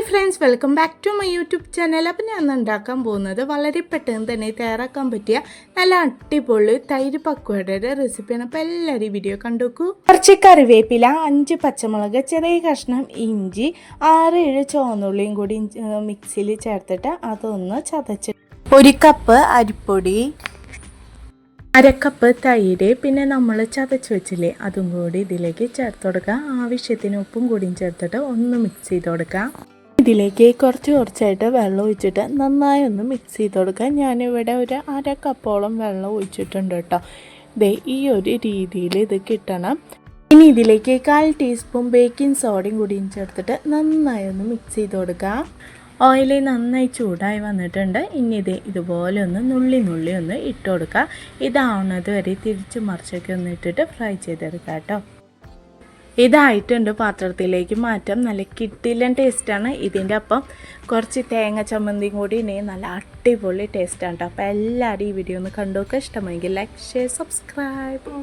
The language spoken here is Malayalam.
Hi friends, welcome back to my YouTube channel. Appam ഞാൻ ഉണ്ടാക്കാൻ പോകുന്നത് വളരെ പെട്ടെന്ന് തന്നെ തയ്യാറാക്കാൻ പറ്റിയ നല്ല അടിപൊളി തൈര് പക്വടയുടെ റെസിപ്പിയാണ്. അപ്പോൾ എല്ലാവരും ഈ വീഡിയോ കണ്ടുനോക്കൂ. കുറച്ച് കറിവേപ്പില, 5 പച്ചമുളക്, ചെറിയ കഷ്ണം ഇഞ്ചി, 6-7 ചുവന്നുള്ളിയും കൂടി മിക്സിയിൽ ചേർത്തിട്ട് അതൊന്ന് ചതച്ച് 1 കപ്പ് അരിപ്പൊടി, 1/2 കപ്പ് തൈര്, പിന്നെ നമ്മൾ ചതച്ച് വെച്ചില്ലേ അതും കൂടി ഇതിലേക്ക് ചേർത്ത് കൊടുക്കുക. ആവശ്യത്തിന് ഉപ്പും കൂടിയും ചേർത്തിട്ട് ഒന്ന് മിക്സ് ചെയ്ത് കൊടുക്കുക. ഇതിലേക്ക് കുറച്ചായിട്ട് വെള്ളം ഒഴിച്ചിട്ട് നന്നായി ഒന്ന് മിക്സ് ചെയ്ത് കൊടുക്കുക. ഞാനിവിടെ ഒരു 1/2 കപ്പോളം വെള്ളം ഒഴിച്ചിട്ടുണ്ട് കേട്ടോ. ഈ ഒരു രീതിയിൽ ഇത് കിട്ടണം. ഇനി ഇതിലേക്ക് 1/4 ടീസ്പൂൺ ബേക്കിംഗ് സോഡയും കൂടിയും ചേർത്തിട്ട് നന്നായി ഒന്ന് മിക്സ് ചെയ്ത് കൊടുക്കുക. ഓയിൽ നന്നായി ചൂടായി വന്നിട്ടുണ്ട്. ഇനി ഇതുപോലെ ഒന്ന് നുള്ളി ഒന്ന് ഇട്ട് കൊടുക്കുക. ഇതാവുന്നത് വരെ തിരിച്ച് മറിച്ചൊക്കെ ഒന്ന് ഇട്ടിട്ട് ഫ്രൈ ചെയ്തെടുക്കുക കേട്ടോ. ഇതായിട്ടുണ്ട്, പാത്രത്തിലേക്ക് മാറ്റാം. നല്ല കിട്ടില്ലൻ ടേസ്റ്റാണ്. ഇതിൻ്റെ ഒപ്പം കുറച്ച് തേങ്ങ ചമ്മന്തിയും കൂടി ഉണ്ടെങ്കിൽ നല്ല അടിപൊളി ടേസ്റ്റാണ് കേട്ടോ. അപ്പോൾ എല്ലാവരും ഈ വീഡിയോ ഒന്ന് കണ്ടു നോക്കുക. ഇഷ്ടമെങ്കിൽ ലൈക്ക്, ഷെയർ, സബ്സ്ക്രൈബ്.